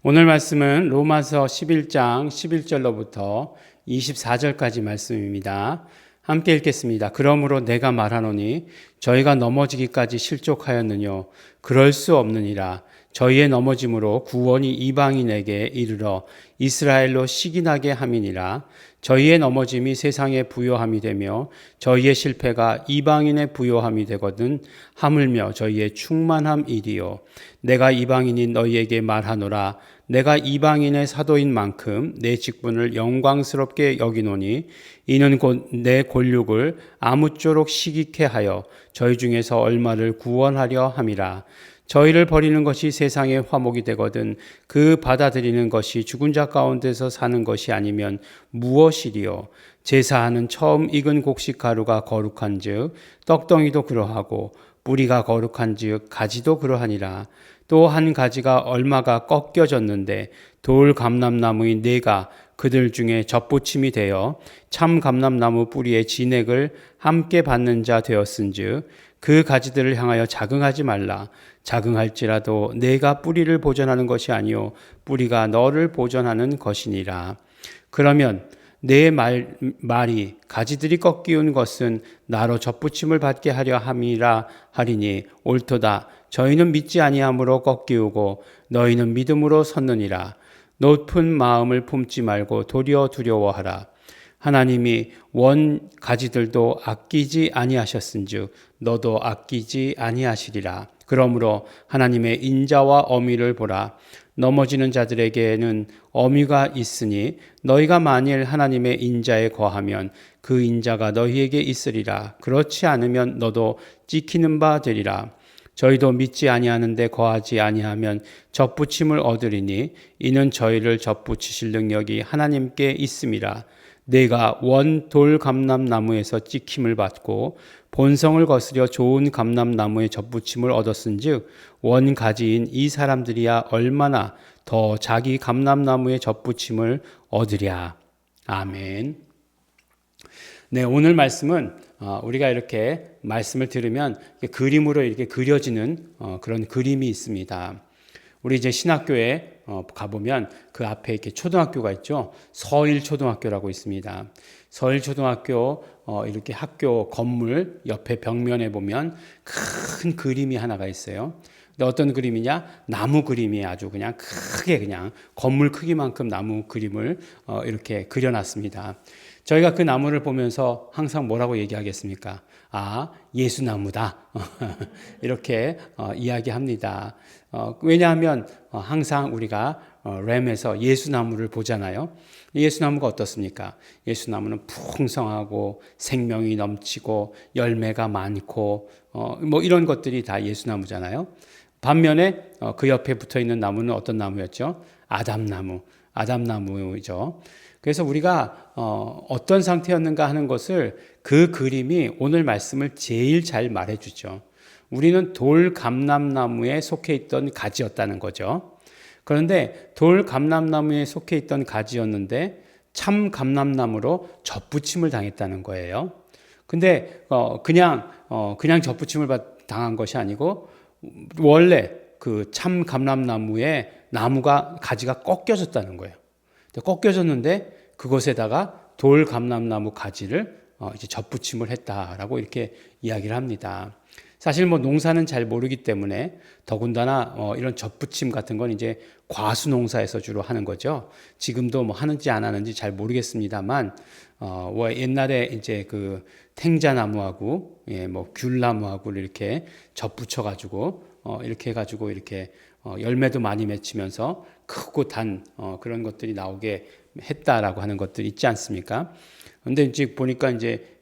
오늘 말씀은 로마서 11장 11절로부터 24절까지 말씀입니다. 함께 읽겠습니다. 그러므로 내가 말하노니 저희가 넘어지기까지 실족하였느뇨 그럴 수 없느니라. 저희의 넘어짐으로 구원이 이방인에게 이르러 이스라엘로 시기나게 함이니라. 저희의 넘어짐이 세상의 부요함이 되며 저희의 실패가 이방인의 부요함이 되거든 하물며 저희의 충만함이리요. 내가 이방인인 너희에게 말하노라. 내가 이방인의 사도인 만큼 내 직분을 영광스럽게 여기노니 이는 곧 내 권력을 아무쪼록 시기케 하여 저희 중에서 얼마를 구원하려 함이라. 저희를 버리는 것이 세상의 화목이 되거든 그 받아들이는 것이 죽은 자 가운데서 사는 것이 아니면 무엇이리요. 제사하는 처음 익은 곡식 가루가 거룩한즉 떡덩이도 그러하고 뿌리가 거룩한즉 가지도 그러하니라. 또 한 가지가 얼마가 꺾여졌는데 돌 감람나무인 네가 그들 중에 젖붙임이 되어 참 감람나무 뿌리의 진액을 함께 받는 자 되었은즉 그 가지들을 향하여 자긍하지 말라. 자긍할지라도 내가 뿌리를 보전하는 것이 아니요 뿌리가 너를 보전하는 것이니라. 그러면 내 말이 가지들이 꺾이운 것은 나로 젖붙임을 받게 하려 함이라 하리니 옳도다. 저희는 믿지 아니함으로 꺾이우고 너희는 믿음으로 섰느니라. 높은 마음을 품지 말고 도리어 두려워하라. 하나님이 원 가지들도 아끼지 아니하셨은즉 너도 아끼지 아니하시리라. 그러므로 하나님의 인자와 어미를 보라. 넘어지는 자들에게는 어미가 있으니 너희가 만일 하나님의 인자에 거하면 그 인자가 너희에게 있으리라. 그렇지 않으면 너도 찍히는 바 되리라. 저희도 믿지 아니하는데 거하지 아니하면 젖붙임을 얻으리니 이는 저희를 젖붙이실 능력이 하나님께 있음이라. 내가 원 돌 감람나무에서 찍힘을 받고 본성을 거스려 좋은 감람나무의 젖붙임을 얻었은즉 원 가지인 이 사람들이야 얼마나 더 자기 감람나무의 젖붙임을 얻으랴. 아멘. 네, 오늘 말씀은 우리가 이렇게 말씀을 들으면 그림으로 이렇게 그려지는 그런 그림이 있습니다. 우리 이제 신학교에 가보면 그 앞에 이렇게 초등학교가 있죠. 서일초등학교라고 있습니다. 서일초등학교 이렇게 학교 건물 옆에 벽면에 보면 큰 그림이 하나가 있어요. 근데 어떤 그림이냐? 나무 그림이 아주 그냥 크게 그냥 건물 크기만큼 나무 그림을 이렇게 그려놨습니다. 저희가 그 나무를 보면서 항상 뭐라고 얘기하겠습니까? 아, 예수나무다. 이렇게 이야기합니다. 왜냐하면 항상 우리가 램에서 예수나무를 보잖아요. 예수나무가 어떻습니까? 예수나무는 풍성하고 생명이 넘치고 열매가 많고 뭐 이런 것들이 다 예수나무잖아요. 반면에 그 옆에 붙어 있는 나무는 어떤 나무였죠? 아담나무죠. 그래서 우리가 어떤 상태였는가 하는 것을 그 그림이 오늘 말씀을 제일 잘 말해주죠. 우리는 돌 감람나무에 속해 있던 가지였다는 거죠. 그런데 돌 감람나무에 속해 있던 가지였는데 참 감람나무로 젖붙임을 당했다는 거예요. 근데 그냥 젖붙임을 당한 것이 아니고 원래 그 참 감람나무에 나무가 가지가 꺾여졌다는 거예요. 꺾여졌는데 그것에다가 돌 감람나무 가지를 이제 젖붙임을 했다라고 이렇게 이야기를 합니다. 사실 뭐 농사는 잘 모르기 때문에 더군다나 이런 젖붙임 같은 건 이제 과수 농사에서 주로 하는 거죠. 지금도 뭐 하는지 안 하는지 잘 모르겠습니다만 옛날에 이제 그 탱자나무하고 뭐 귤나무하고 이렇게 젖붙여 가지고 이렇게 해가지고 이렇게 열매도 많이 맺히면서 크고 단 그런 것들이 나오게 했다라고 하는 것들이 있지 않습니까? 근데 이제 보니까 이제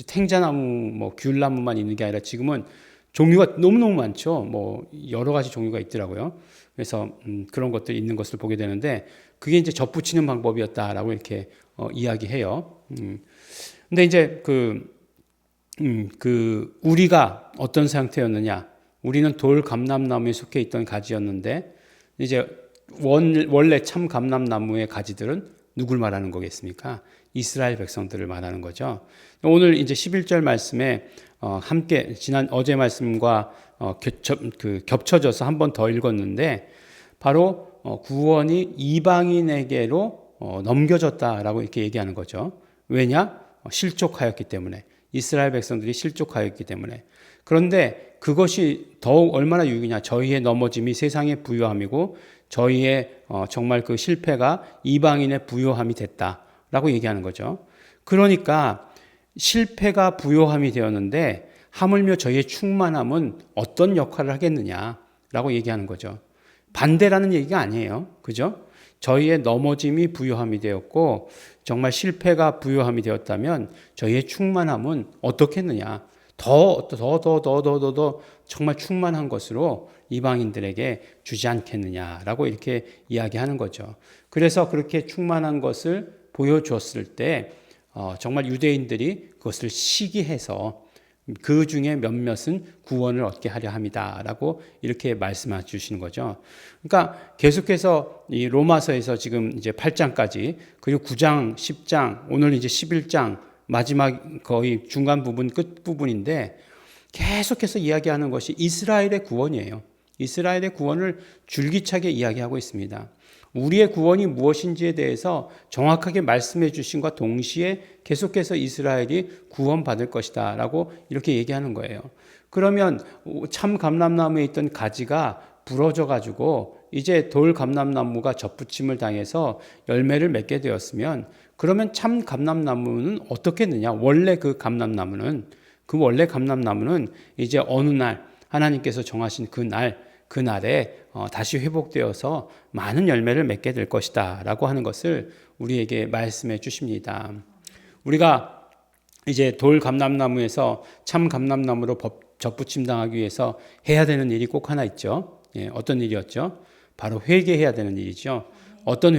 탱자나무, 뭐 귤나무만 있는 게 아니라 지금은 종류가 너무너무 많죠. 뭐 여러 가지 종류가 있더라고요. 그래서 그런 것들이 있는 것을 보게 되는데 그게 이제 젖붙이는 방법이었다라고 이렇게 이야기해요. 근데 이제 우리가 어떤 상태였느냐? 우리는 돌 감람나무에 속해 있던 가지였는데 이제 원래 참 감람나무의 가지들은 누굴 말하는 거겠습니까? 이스라엘 백성들을 말하는 거죠. 오늘 이제 11절 말씀에 함께 어제 말씀과 겹쳐져서 한 번 더 읽었는데 바로 구원이 이방인에게로 넘겨졌다라고 이렇게 얘기하는 거죠. 왜냐? 실족하였기 때문에. 이스라엘 백성들이 실족하였기 때문에. 그런데 그것이 더욱 얼마나 유익이냐. 저희의 넘어짐이 세상의 부요함이고 저희의 정말 그 실패가 이방인의 부요함이 됐다라고 얘기하는 거죠. 그러니까 실패가 부요함이 되었는데 하물며 저희의 충만함은 어떤 역할을 하겠느냐라고 얘기하는 거죠. 반대라는 얘기가 아니에요. 그죠? 저희의 넘어짐이 부요함이 되었고 정말 실패가 부요함이 되었다면 저희의 충만함은 어떻겠느냐. 더 정말 충만한 것으로 이방인들에게 주지 않겠느냐라고 이렇게 이야기하는 거죠. 그래서 그렇게 충만한 것을 보여주었을 때 정말 유대인들이 그것을 시기해서 그 중에 몇몇은 구원을 얻게 하려 함이다라고 이렇게 말씀해 주시는 거죠. 그러니까 계속해서 이 로마서에서 지금 이제 8장까지 그리고 9장, 10장, 오늘 이제 11장 마지막 거의 중간 부분 끝 부분인데 계속해서 이야기하는 것이 이스라엘의 구원이에요. 이스라엘의 구원을 줄기차게 이야기하고 있습니다. 우리의 구원이 무엇인지에 대해서 정확하게 말씀해 주신과 동시에 계속해서 이스라엘이 구원받을 것이다 라고 이렇게 얘기하는 거예요. 그러면 참 감람나무에 있던 가지가 부러져 가지고 이제 돌 감람나무가 접붙임을 당해서 열매를 맺게 되었으면 그러면 참 감람나무는 어떻겠느냐? 원래 그 감람나무는 이제 어느 날 하나님께서 정하신 그날에 다시 회복되어서 많은 열매를 맺게 될 것이다 라고 하는 것을 우리에게 말씀해 주십니다. 우리가 이제 돌 감람나무에서 참 감람나무로 접붙임 당하기 위해서 해야 되는 일이 꼭 하나 있죠. 예, 어떤 일이었죠? 바로 회개해야 되는 일이죠. 어떤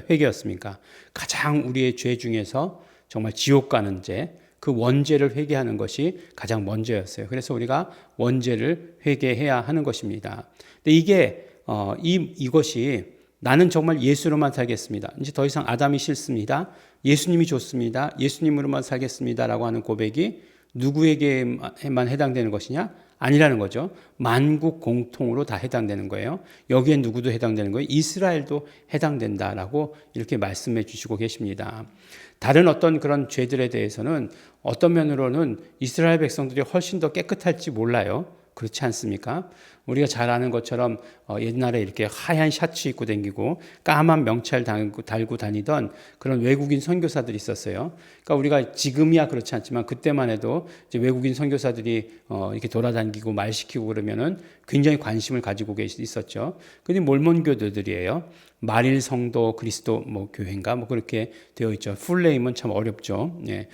회개였습니까? 가장 우리의 죄 중에서 정말 지옥 가는 죄, 그 원죄를 회개하는 것이 가장 먼저였어요. 그래서 우리가 원죄를 회개해야 하는 것입니다. 근데 이것이 나는 정말 예수로만 살겠습니다. 이제 더 이상 아담이 싫습니다. 예수님이 좋습니다. 예수님으로만 살겠습니다라고 하는 고백이 누구에게만 해당되는 것이냐? 아니라는 거죠. 만국 공통으로 다 해당되는 거예요. 여기에 누구도 해당되는 거예요. 이스라엘도 해당된다라고 이렇게 말씀해 주시고 계십니다. 다른 어떤 그런 죄들에 대해서는 어떤 면으로는 이스라엘 백성들이 훨씬 더 깨끗할지 몰라요. 그렇지 않습니까? 우리가 잘 아는 것처럼 옛날에 이렇게 하얀 샤츠 입고 다니고 까만 명찰 달고 다니던 그런 외국인 선교사들이 있었어요. 그러니까 우리가 지금이야 그렇지 않지만 그때만 해도 이제 외국인 선교사들이 이렇게 돌아다니고 말 시키고 그러면은 굉장히 관심을 가지고 있었죠. 근데 몰몬교도들이에요. 마릴 성도 그리스도 교회인가 그렇게 되어 있죠. 풀네임은 참 어렵죠. 예.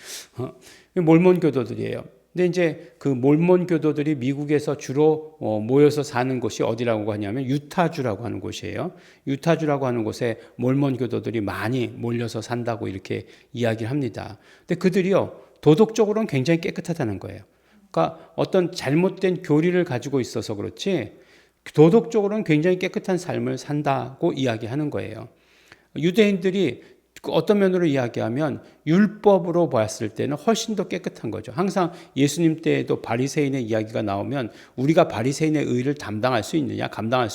몰몬교도들이에요. 근데 이제 그 몰몬 교도들이 미국에서 주로 모여서 사는 곳이 어디라고 하냐면 유타주라고 하는 곳이에요. 유타주라고 하는 곳에 몰몬 교도들이 많이 몰려서 산다고 이렇게 이야기를 합니다. 근데 그들이요 도덕적으로는 굉장히 깨끗하다는 거예요. 그러니까 어떤 잘못된 교리를 가지고 있어서 그렇지 도덕적으로는 굉장히 깨끗한 삶을 산다고 이야기하는 거예요. 유대인들이 어떤 면으로 이야기하면 율법으로 보았을 때는 훨씬 더 깨끗한 거죠. 항상 예수님 때에도 바리새인의 이야기가 나오면 우리가 바리새인의 의를 감당할 수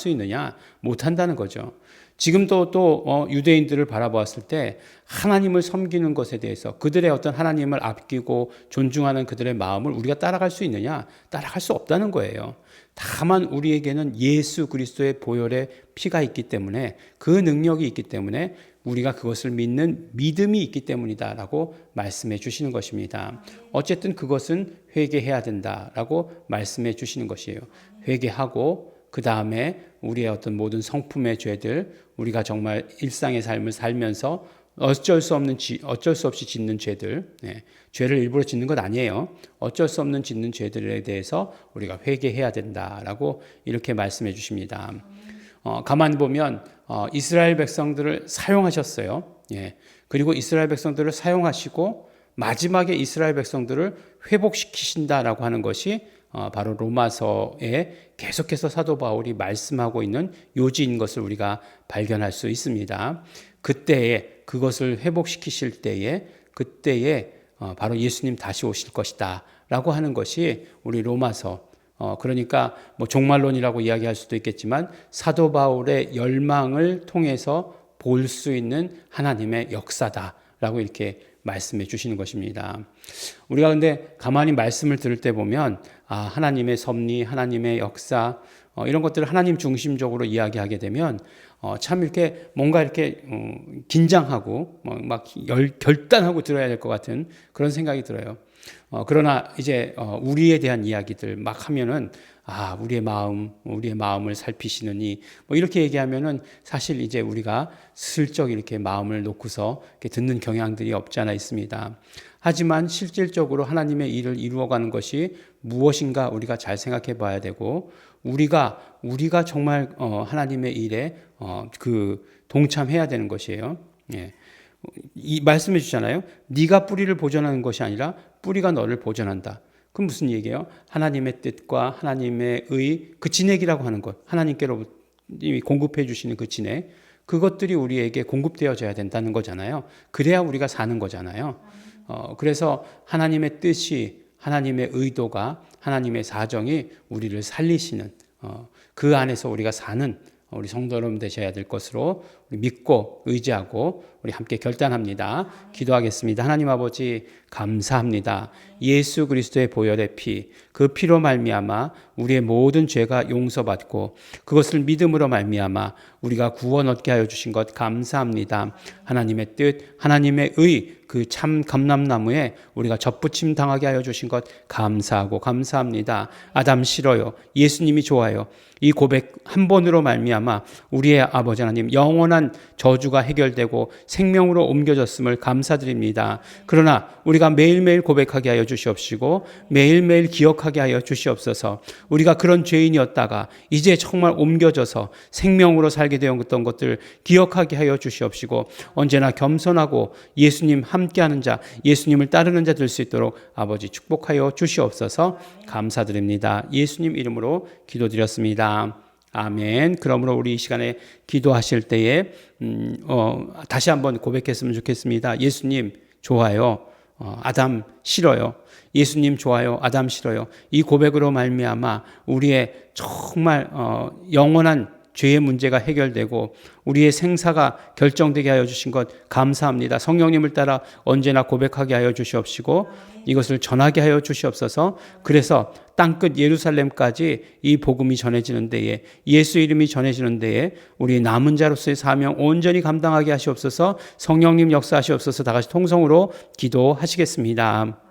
있느냐 못한다는 거죠. 지금도 또 유대인들을 바라보았을 때 하나님을 섬기는 것에 대해서 그들의 어떤 하나님을 아끼고 존중하는 그들의 마음을 우리가 따라갈 수 있느냐? 따라갈 수 없다는 거예요. 다만 우리에게는 예수 그리스도의 보혈의 피가 있기 때문에 그 능력이 있기 때문에 우리가 그것을 믿는 믿음이 있기 때문이다라고 말씀해 주시는 것입니다. 어쨌든 그것은 회개해야 된다라고 말씀해 주시는 것이에요. 회개하고 그 다음에 우리의 어떤 모든 성품의 죄들, 우리가 정말 일상의 삶을 살면서 어쩔 수 없이 짓는 죄들, 죄를 일부러 짓는 것 아니에요. 어쩔 수 없는 짓는 죄들에 대해서 우리가 회개해야 된다라고 이렇게 말씀해 주십니다. 가만 보면 이스라엘 백성들을 사용하셨어요. 그리고 이스라엘 백성들을 사용하시고 마지막에 이스라엘 백성들을 회복시키신다라고 하는 것이 바로 로마서에 계속해서 사도 바울이 말씀하고 있는 요지인 것을 우리가 발견할 수 있습니다. 그때에 그것을 회복시키실 때에 그때에 바로 예수님 다시 오실 것이다 라고 하는 것이 우리 로마서 그러니까 뭐 종말론이라고 이야기할 수도 있겠지만 사도 바울의 열망을 통해서 볼 수 있는 하나님의 역사다라고 이렇게 말씀해 주시는 것입니다. 우리가 근데 가만히 말씀을 들을 때 보면 하나님의 섭리, 하나님의 역사 이런 것들을 하나님 중심적으로 이야기하게 되면 참 이렇게 뭔가 이렇게 긴장하고 막 결단하고 들어야 될 것 같은 그런 생각이 들어요. 그러나 이제 우리에 대한 이야기들 막 하면은 우리의 마음을 살피시느니 뭐 이렇게 얘기하면은 사실 이제 우리가 슬쩍 이렇게 마음을 놓고서 이렇게 듣는 경향들이 없지 않아 있습니다. 하지만 실질적으로 하나님의 일을 이루어가는 것이 무엇인가 우리가 잘 생각해 봐야 되고 우리가 정말 하나님의 일에 동참해야 되는 것이에요. 예. 이 말씀해 주잖아요. 네가 뿌리를 보존하는 것이 아니라 뿌리가 너를 보존한다. 그럼 무슨 얘기예요? 하나님의 뜻과 하나님의 그 진액이라고 하는 것, 하나님께로 공급해 주시는 그 진액, 그것들이 우리에게 공급되어져야 된다는 거잖아요. 그래야 우리가 사는 거잖아요. 그래서 하나님의 뜻이, 하나님의 의도가, 하나님의 사정이 우리를 살리시는 그 안에서 우리가 사는 우리 성도 여러분 되셔야 될 것으로 우리 믿고 의지하고 우리 함께 결단합니다. 기도하겠습니다. 하나님 아버지 감사합니다. 예수 그리스도의 보혈의 피, 그 피로 말미암아 우리의 모든 죄가 용서받고 그것을 믿음으로 말미암아 우리가 구원 얻게 하여 주신 것 감사합니다. 하나님의 뜻, 하나님의 의, 그 참 감람나무에 우리가 접붙임 당하게 하여 주신 것 감사하고 감사합니다. 아담 싫어요. 예수님이 좋아요. 이 고백 한 번으로 말미암아 우리의 아버지 하나님 영원한 저주가 해결되고 생명으로 옮겨졌음을 감사드립니다. 그러나 우리가 매일매일 고백하게 하여 주시옵시고 매일매일 기억하게 하여 주시옵소서. 우리가 그런 죄인이었다가 이제 정말 옮겨져서 생명으로 살게 되었던 것들 기억하게 하여 주시옵시고 언제나 겸손하고 예수님 함께하는 자, 예수님을 따르는 자 될 수 있도록 아버지 축복하여 주시옵소서. 감사드립니다. 예수님 이름으로 기도드렸습니다. 아멘. 그러므로 우리 이 시간에 기도하실 때에 다시 한번 고백했으면 좋겠습니다. 예수님 좋아요. 아담 싫어요. 예수님 좋아요. 아담 싫어요. 이 고백으로 말미암아 우리의 정말 영원한 죄의 문제가 해결되고 우리의 생사가 결정되게 하여 주신 것 감사합니다. 성령님을 따라 언제나 고백하게 하여 주시옵시고 이것을 전하게 하여 주시옵소서. 그래서 땅끝 예루살렘까지 이 복음이 전해지는 데에 예수 이름이 전해지는 데에 우리 남은 자로서의 사명 온전히 감당하게 하시옵소서. 성령님 역사하시옵소서. 다 같이 통성으로 기도하시겠습니다.